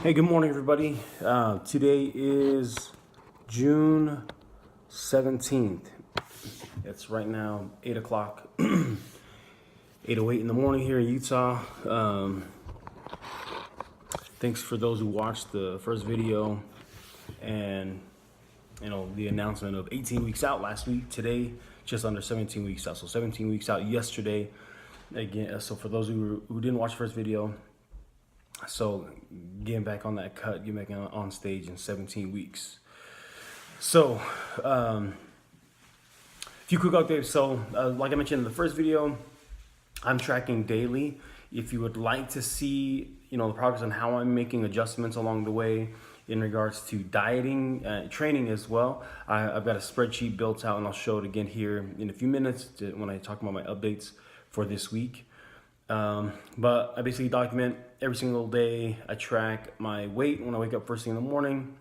Hey, good morning, everybody. Today is June 17th. It's right now 8 o'clock, 8:08 in the morning here in Utah. Thanks for those who watched the first video and, the announcement of 18 weeks out last week. Today, just under 17 weeks out. So 17 weeks out yesterday. Again, so for those who didn't watch the first video, so getting back on that cut, getting back on stage in 17 weeks. So, a few quick updates. So, like I mentioned in the first video, I'm tracking daily. If you would like to see, the progress on how I'm making adjustments along the way in regards to dieting, training as well, I've got a spreadsheet built out, and I'll show it again here in a few minutes when I talk about my updates for this week. But I basically document every single day. I track my weight when I wake up first thing in the morning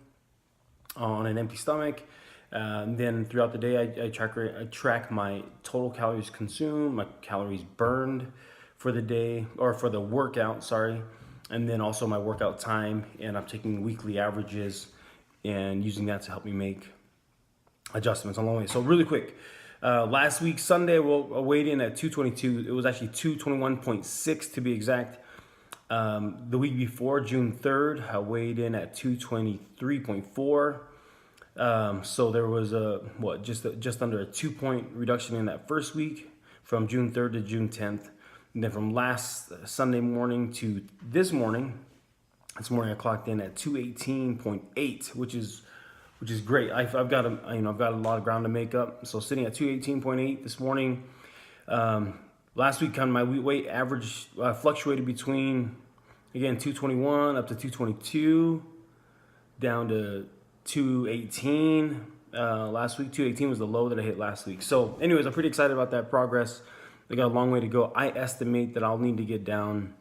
on an empty stomach. Then throughout the day, I track my total calories consumed, my calories burned for the day, or for the workout, sorry. And then also my workout time, and I'm taking weekly averages and using that to help me make adjustments along the way. So really quick, last week, Sunday, I weighed in at 222. It was actually 221.6 to be exact. The week before, June 3rd, I weighed in at 223.4. So there was just under a 2-point reduction in that first week from June 3rd to June 10th. And then from last Sunday morning to this morning I clocked in at 218.8, which is great. I've got a lot of ground to make up. So sitting at 218.8 this morning. Last week, my weight average fluctuated between, again, 221 up to 222, down to 218 last week. 218 was the low that I hit last week. So anyways, I'm pretty excited about that progress. I got a long way to go. I estimate that I'll need to get down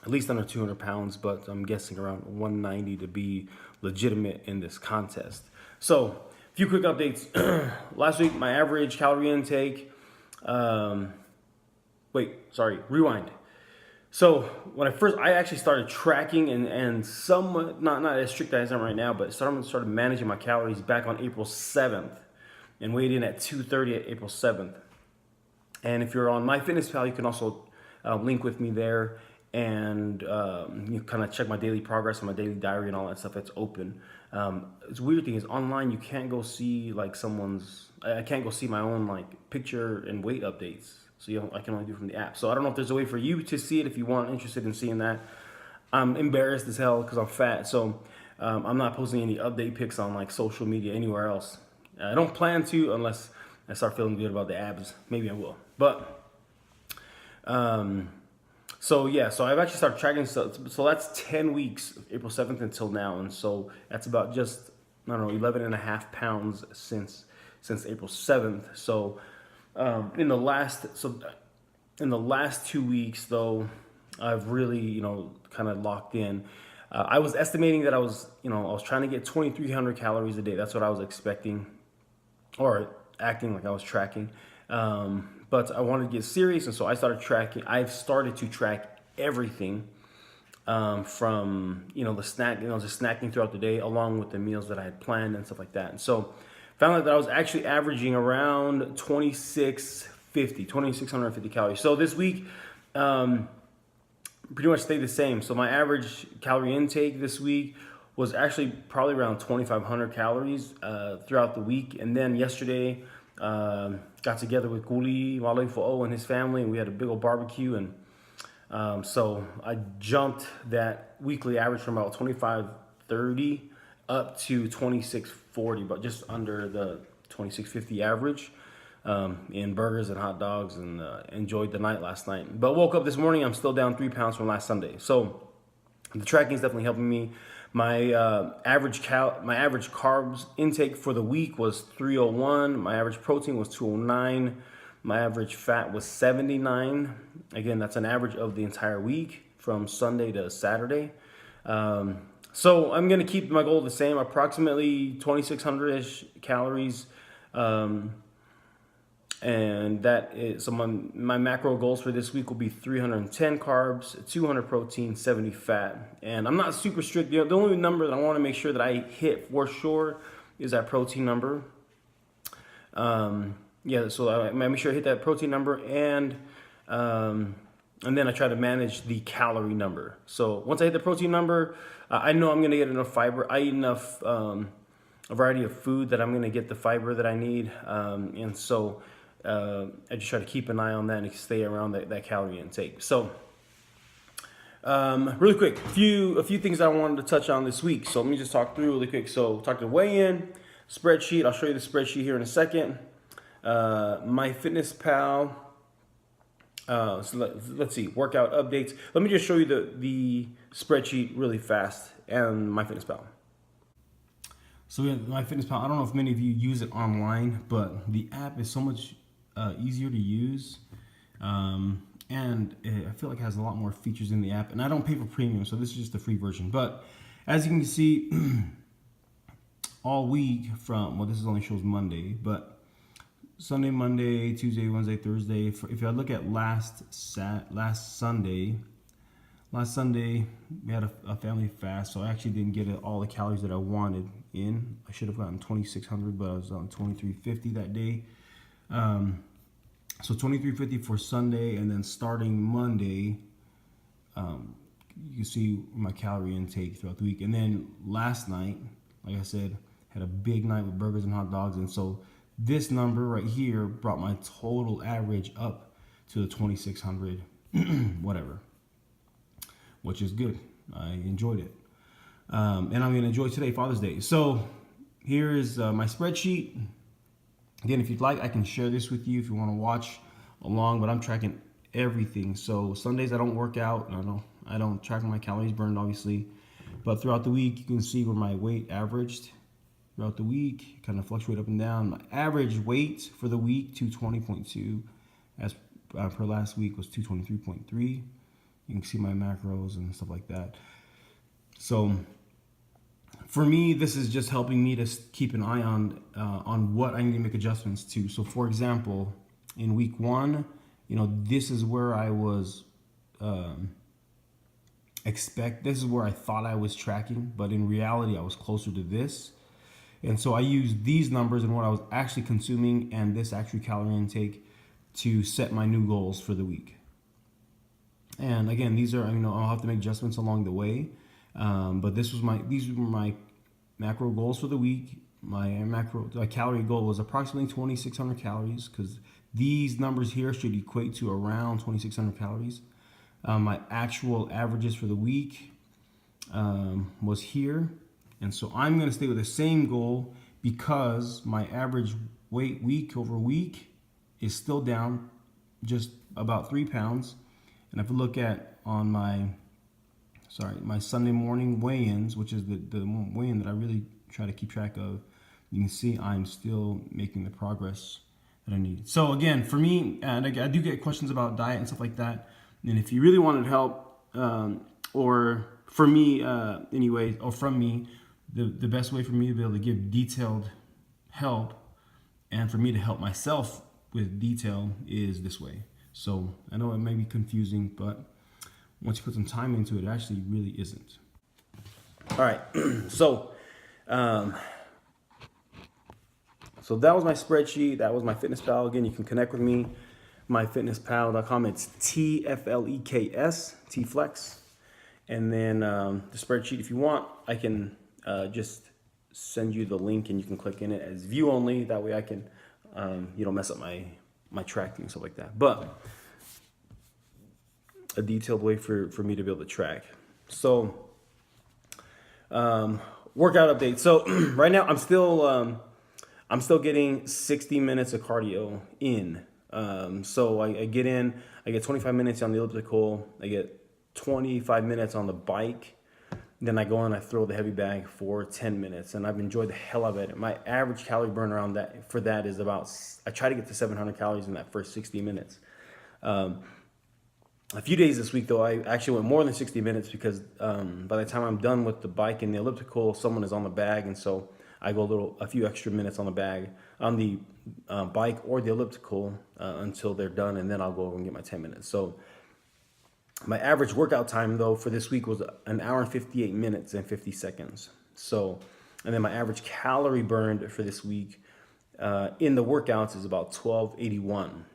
at least under 200 pounds, but I'm guessing around 190 to be legitimate in this contest. So a few quick updates. Last week, my average calorie intake, rewind. So when I actually started tracking and somewhat, not as strict as I am right now, but started managing my calories back on April 7th and weighed in at 230 at April 7th. And if you're on MyFitnesspal, you can also link with me there, and you kind of check my daily progress and my daily diary and all that stuff. That's open. It's weird thing is online you can't go see I can't go see my own picture and weight updates. So I can only do it from the app. So I don't know if there's a way for you to see it if you want, interested in seeing that. I'm embarrassed as hell because I'm fat, so I'm not posting any update pics on social media anywhere else. I don't plan to unless I start feeling good about the abs. Maybe I will. But so I've actually started tracking. So that's 10 weeks, April 7th until now, and so that's about just 11 and a half pounds since April 7th. So in the last 2 weeks though, I've really kind of locked in. I was estimating that I was trying to get 2,300 calories a day. That's what I was expecting, or acting like I was tracking. But I wanted to get serious, and so I started tracking. I've started to track everything from the snack, just snacking throughout the day, along with the meals that I had planned and stuff like that. And so found out that I was actually averaging around 2,650 calories. So this week, pretty much stayed the same. So my average calorie intake this week was actually probably around 2,500 calories throughout the week. And then yesterday, got together with Guli Walefo'o and his family, and we had a big old barbecue. And so I jumped that weekly average from about 2,530 up to 2,640, but just under the 2,650 average in burgers and hot dogs, and enjoyed the night last night. But woke up this morning, I'm still down 3 pounds from last Sunday. So the tracking is definitely helping me. My average carbs intake for the week was 301. My average protein was 209. My average fat was 79. Again, that's an average of the entire week from Sunday to Saturday. So I'm going to keep my goal the same, approximately 2,600-ish calories And that is, so my macro goals for this week will be 310 carbs, 200 protein, 70 fat. And I'm not super strict. The only number that I want to make sure that I hit for sure is that protein number. Yeah, so I make sure I hit that protein number, and then I try to manage the calorie number. So once I hit the protein number, I know I'm gonna get enough fiber. I eat enough, a variety of food that I'm gonna get the fiber that I need, and so I just try to keep an eye on that and stay around that calorie intake. So really quick, a few things I wanted to touch on this week. So let me just talk through really quick. So talk to weigh-in, spreadsheet. I'll show you the spreadsheet here in a second. MyFitnesspal. So let's see, workout updates. Let me just show you the spreadsheet really fast and MyFitnesspal. So we have MyFitnesspal. I don't know if many of you use it online, but the app is so much easier to use. And I feel like it has a lot more features in the app. And I don't pay for premium, so this is just the free version. But as you can see, all week from, well, this only shows Monday, but Sunday, Monday, Tuesday, Wednesday, Thursday. If I look at last Sunday we had a family fast, so I actually didn't get all the calories that I wanted in. I should have gotten 2,600, but I was on 2,350 that day. So 2,350 for Sunday, and then starting Monday, you see my calorie intake throughout the week. And then last night, like I said, had a big night with burgers and hot dogs, and so this number right here brought my total average up to the 2,600 whatever, which is good. I enjoyed it. And I'm going to enjoy today, Father's Day. So here is my spreadsheet. Again, if you'd like, I can share this with you if you want to watch along, but I'm tracking everything. So Sundays I don't work out. I don't track my calories burned, obviously. But throughout the week, you can see where my weight averaged. Throughout the week, kind of fluctuate up and down. My average weight for the week, 220.2, as per last week was 223.3. You can see my macros and stuff like that. So for me, this is just helping me to keep an eye on what I need to make adjustments to. So for example, in week 1, this is where I was this is where I thought I was tracking, but in reality, I was closer to this. And so I used these numbers and what I was actually consuming and this actual calorie intake to set my new goals for the week. And again, these are, I'll have to make adjustments along the way. But these were my macro goals for the week. My calorie goal was approximately 2,600 calories, because these numbers here should equate to around 2,600 calories. My actual averages for the week was here. And so I'm going to stay with the same goal, because my average weight week over week is still down just about 3 pounds. And if you look at on my Sunday morning weigh-ins, which is the weigh-in that I really try to keep track of, you can see I'm still making the progress that I need. So again, for me, and I do get questions about diet and stuff like that. And if you really wanted help, or for me anyway, or from me, the best way for me to be able to give detailed help and for me to help myself with detail is this way. So I know it may be confusing, but once you put some time into it, it actually really isn't. All right, so that was my spreadsheet. That was MyFitnesspal. Again, you can connect with me, myfitnesspal.com. It's TFLEKS, TFLEKS. And then the spreadsheet, if you want, I can just send you the link and you can click in it as view only. That way I can, mess up my tracking and stuff like that. But a detailed way for me to be able to track. So workout update. So right now I'm still getting 60 minutes of cardio in. So I get 25 minutes on the elliptical. I get 25 minutes on the bike. Then I go and I throw the heavy bag for 10 minutes, and I've enjoyed the hell out of it. My average calorie burn around that is about, I try to get to 700 calories in that first 60 minutes. A few days this week though, I actually went more than 60 minutes, because by the time I'm done with the bike and the elliptical, someone is on the bag, and so I go a few extra minutes on the bike or the elliptical until they're done, and then I'll go over and get my 10 minutes. So my average workout time though for this week was an hour and 58 minutes and 50 seconds. So, and then my average calorie burned for this week in the workouts is about 1281.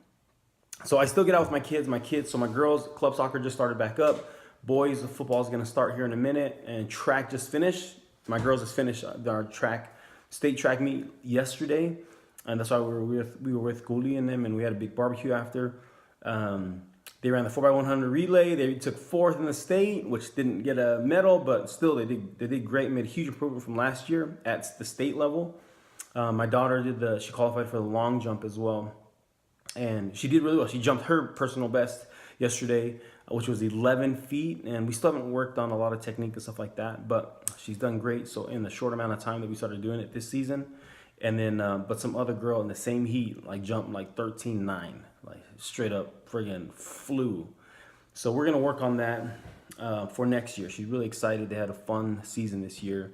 So I still get out with my kids. So my girls, club soccer just started back up. Boys, football is going to start here in a minute, and track just finished. My girls just finished our state track meet yesterday, and that's why we were with Guli and them, and we had a big barbecue after. They ran the 4x100 relay. They took 4th in the state, which didn't get a medal, but still they did great. Made a huge improvement from last year at the state level. My daughter she qualified for the long jump as well, and she did really well. She jumped her personal best yesterday, which was 11 feet, and we still haven't worked on a lot of technique and stuff like that, but she's done great. So in the short amount of time that we started doing it this season, and then but some other girl in the same heat like jumped like 13.9, like straight up friggin' flew. So we're gonna work on that for next year. She's really excited. They had a fun season this year,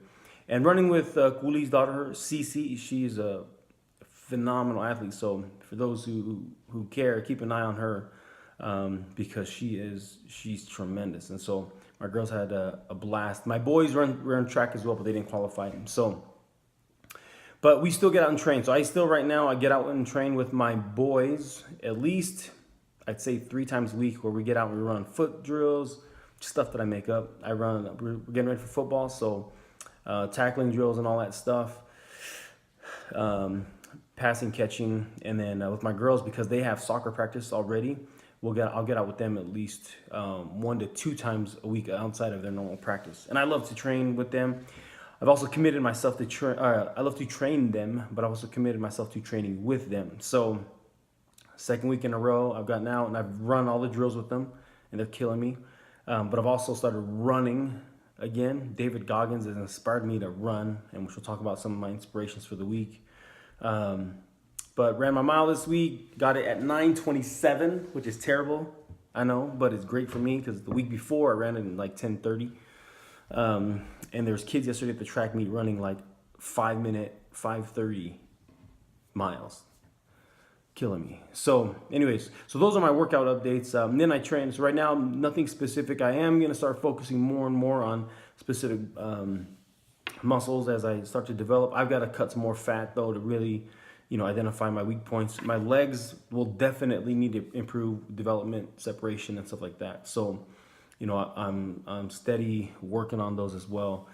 and running with Kuli's daughter Cece, she's a phenomenal athlete. So for those who care, keep an eye on her. Because she's tremendous. And so my girls had a blast. My boys run track as well, but they didn't qualify. So, but we still get out and train. So I get out and train with my boys at least, I'd say 3 times a week, where we get out and we run foot drills, stuff that I make up. We're getting ready for football. So, tackling drills and all that stuff. Passing, catching, and then with my girls, because they have soccer practice already, I'll get out with them at least 1 to 2 times a week outside of their normal practice. And I love to train with them. I've also committed myself to I love to train them, but I've also committed myself to training with them. So 2nd week in a row, I've gotten out and I've run all the drills with them, and they're killing me. But I've also started running again. David Goggins has inspired me to run, and which we'll talk about some of my inspirations for the week. But ran my mile this week, got it at 9:27, which is terrible, I know, but it's great for me because the week before I ran it in like 10:30. And there's kids yesterday at the track meet running like 5-minute, 5:30 miles. Killing me. So anyways, so those are my workout updates. And then I train. So right now, nothing specific. I am going to start focusing more and more on specific muscles as I start to develop. I've got to cut some more fat though to really, identify my weak points. My legs will definitely need to improve development, separation, and stuff like that. So, I'm steady working on those as well.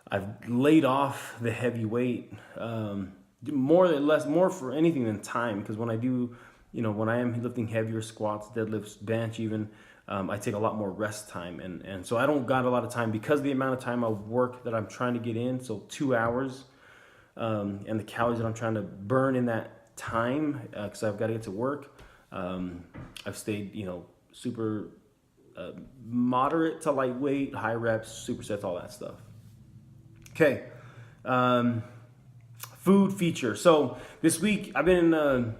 I've laid off the heavy weight, more for anything than time, because when I do, when I am lifting heavier squats, deadlifts, bench even, I take a lot more rest time, and so I don't got a lot of time because of the amount of time of work that I'm trying to get in. So 2 hours. And the calories that I'm trying to burn in that time, because I've got to get to work. I've stayed, super moderate to lightweight, high reps, supersets, all that stuff. Okay. Food feature. So this week I've been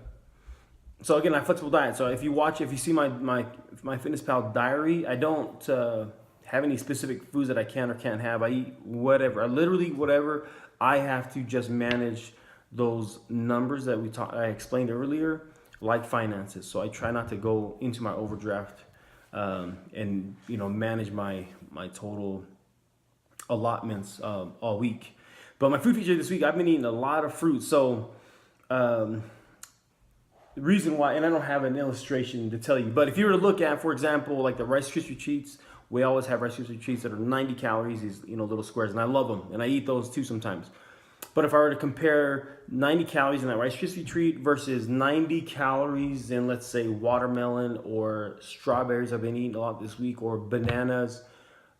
so again, I have flexible diet. So if you see my MyFitnesspal diary, I don't have any specific foods that I can or can't have. I eat whatever. I literally whatever. I have to just manage those numbers that I explained earlier, like finances. So I try not to go into my overdraft and manage my total allotments all week. But my food feature this week, I've been eating a lot of fruit. So the reason why, and I don't have an illustration to tell you, but if you were to look at, for example, like the Rice Krispie treats, we always have Rice Krispie treats that are 90 calories, these little squares, and I love them, and I eat those too sometimes. But if I were to compare 90 calories in that Rice Krispie treat versus 90 calories in, let's say, watermelon or strawberries I've been eating a lot this week, or bananas,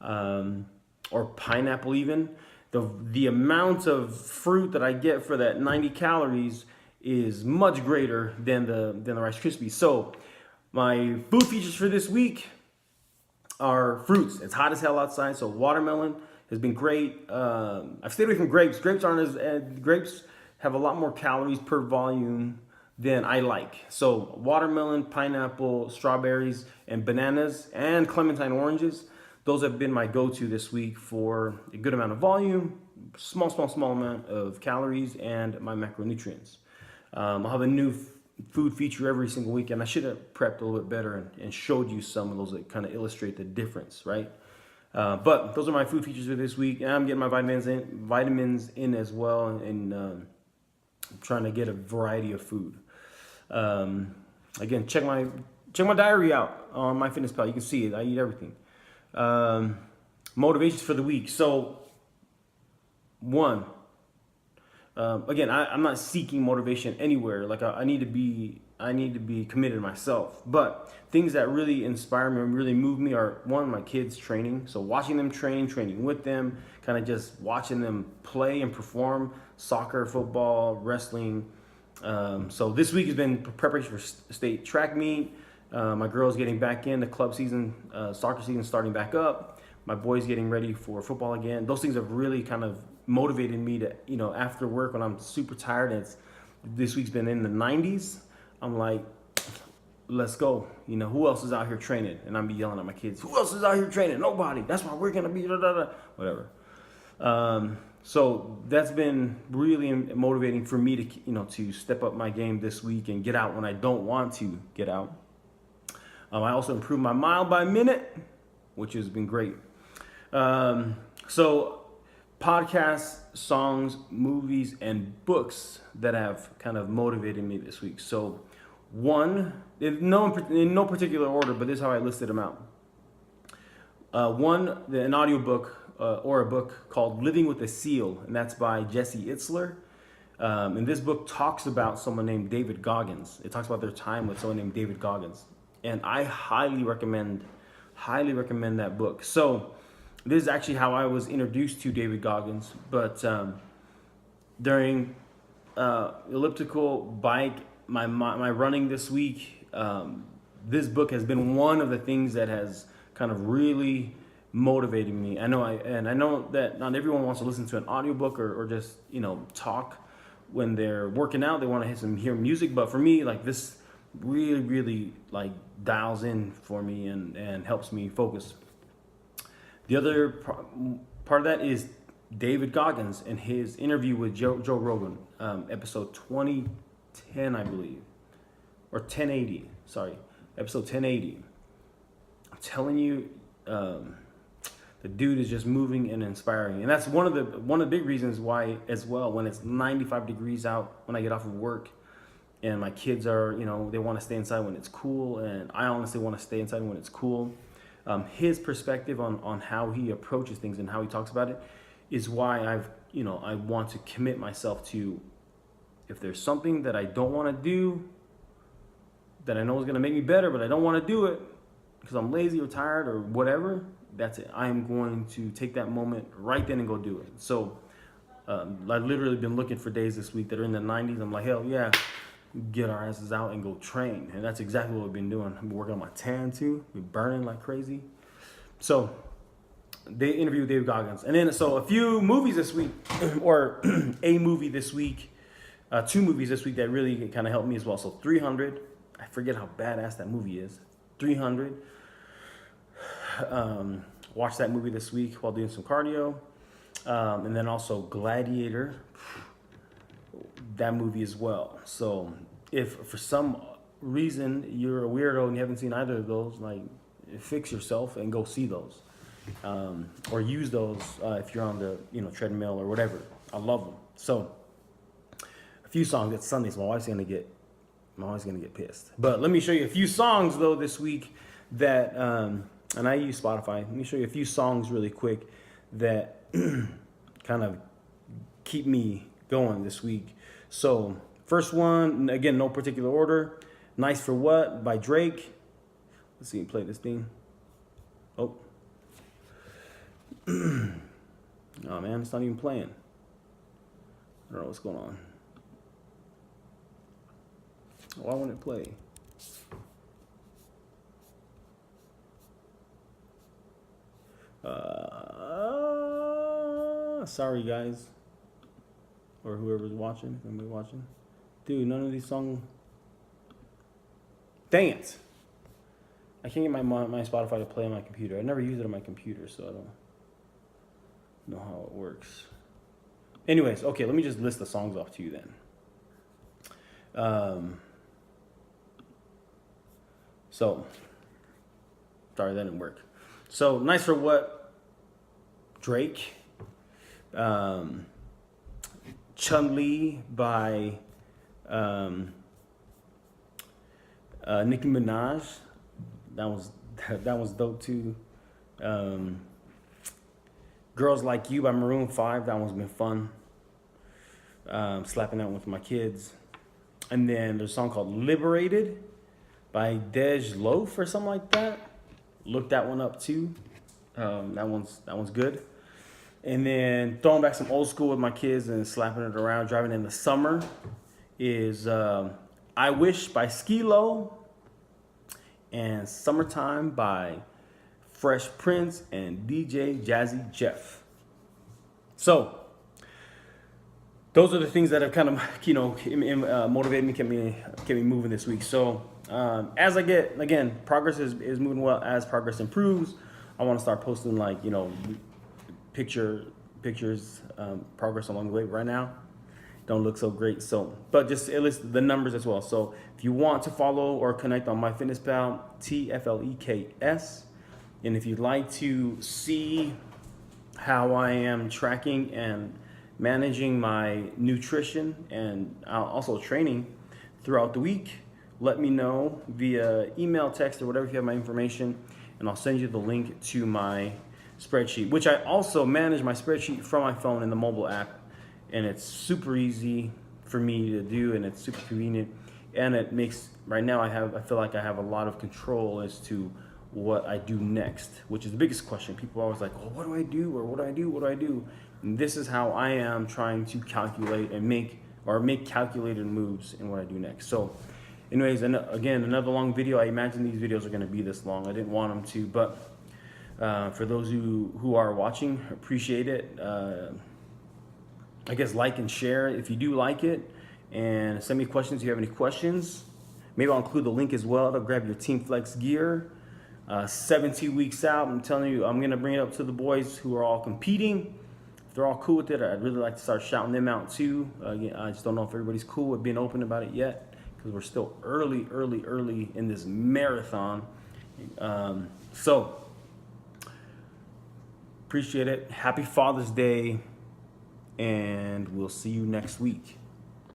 or pineapple even, the amount of fruit that I get for that 90 calories is much greater than the Rice Krispies. So my food features for this week are fruits. It's hot as hell outside, so watermelon has been great. I've stayed away from grapes. Grapes have a lot more calories per volume than I like. So watermelon, pineapple, strawberries, and bananas, and clementine oranges. those have been my go-to this week for a good amount of volume, small amount of calories, and my macronutrients. I'll have a new food feature every single week, and I should have prepped a little bit better and showed you some of those that kind of illustrate the difference, right? But those are my food features for this week, and I'm getting my vitamins in as well, and trying to get a variety of food. Again, check my diary out on MyFitnesspal. You can see it. I eat everything. Motivations for the week. So, one. Again, I'm not seeking motivation anywhere. Like I need to be committed myself. But things that really inspire me and really move me are, one, my kids training. So watching them training with them, kind of just watching them play and perform soccer, football, wrestling. So this week has been preparation for state track meet. My girl's getting back in the club season, soccer season starting back up. My boy's getting ready for football again. Those things have really kind of motivated me to, after work when I'm super tired and this week's been in the 90s, I'm like, let's go. Who else is out here training? And I'm be yelling at my kids, who else is out here training? Nobody. That's why we're going to be, whatever. So that's been really motivating for me to, to step up my game this week and get out when I don't want to get out. I also improved my mile by minute, which has been great. So podcasts, songs, movies, and books that have kind of motivated me this week. So one, in no particular order, but this is how I listed them out. One, an audiobook or a book called Living with a Seal, and that's by Jesse Itzler. And this book talks about someone named David Goggins. It talks about their time with someone named David Goggins. And I highly recommend that book. So this is actually how I was introduced to David Goggins. But during elliptical bike, my running this week, this book has been one of the things that has kind of really motivated me. I know that not everyone wants to listen to an audiobook or just talk when they're working out. They want to hear music, but for me, like, this really like dials in for me and helps me focus. The other part of that is David Goggins and his interview with Joe Rogan, episode 2010, I believe, or 1080. Sorry, episode 1080. I'm telling you, the dude is just moving and inspiring, and that's one of the big reasons why as well. When it's 95 degrees out, when I get off of work, and my kids are, they want to stay inside when it's cool, and I honestly want to stay inside when it's cool. His perspective on how he approaches things and how he talks about it is why I want to commit myself to, if there's something that I don't want to do, that I know is going to make me better, but I don't want to do it because I'm lazy or tired or whatever, that's it. I am going to take that moment right then and go do it. So I've literally been looking for days this week that are in the 90s. I'm like, hell yeah, get our asses out and go train. And that's exactly what we've been doing. I've been working on my tan too. We're burning like crazy. So they interviewed David Goggins. And then, so a few movies this week, or a movie this week, 2 movies this week that really kind of helped me as well. So 300, I forget how badass that movie is. 300. Watched that movie this week while doing some cardio. And then also Gladiator, that movie as well. So if for some reason you're a weirdo and you haven't seen either of those, like, fix yourself and go see those, or use those if you're on the treadmill or whatever. I love them. So a few songs. It's Sunday, so my wife's gonna get pissed. But let me show you a few songs though this week that and I use Spotify. Let me show you a few songs really quick that kind of keep me going this week. So first one, again, no particular order. Nice for What by Drake. Let's see, play this thing. Oh. Oh man, it's not even playing. I don't know what's going on. Why won't it play? Sorry guys, or whoever's watching, if anybody watching. Dude, none of these songs. Dang it. I can't get my Spotify to play on my computer. I never use it on my computer, so I don't know how it works. Anyways, okay, let me just list the songs off to you then. So, sorry, that didn't work. So, Nice for What, Drake. Chun-Li by Nicki Minaj. That was dope too. Girls Like You by Maroon 5. That one's been fun. Slapping that one with my kids. And then there's a song called Liberated by Dej Loaf or something like that. Look that one up too. That one's good. And then throwing back some old school with my kids and slapping it around, driving in the summer, is I Wish by Skee-Lo and Summertime by Fresh Prince and DJ Jazzy Jeff. So those are the things that have kind of, motivated me, kept me moving this week. So as I get, again, progress is moving well. As progress improves, I want to start posting pictures, progress along the way. Right now, don't look so great. So, but just it lists the numbers as well. So if you want to follow or connect on MyFitnesspal, TFLEKS, and if you'd like to see how I am tracking and managing my nutrition and also training throughout the week, let me know via email, text, or whatever if you have my information, and I'll send you the link to my spreadsheet, which I also manage my spreadsheet from my phone in the mobile app, and it's super easy for me to do, and it's super convenient, and it makes, right now I feel like I have a lot of control as to what I do next, which is the biggest question. People are always like, well, what do I do, or what do I do, what do I do? And this is how I am trying to calculate and make calculated moves in what I do next. So anyways, and again, another long video. I imagine these videos are going to be this long. I didn't want them to, but for those who are watching, appreciate it. I guess like and share if you do like it, and send me questions if you have any questions. Maybe I'll include the link as well to grab your TFLEKS gear. 17 weeks out, I'm telling you, I'm gonna bring it up to the boys who are all competing. If they're all cool with it, I'd really like to start shouting them out too. I just don't know if everybody's cool with being open about it yet, because we're still early in this marathon. So appreciate it. Happy Father's Day, and we'll see you next week.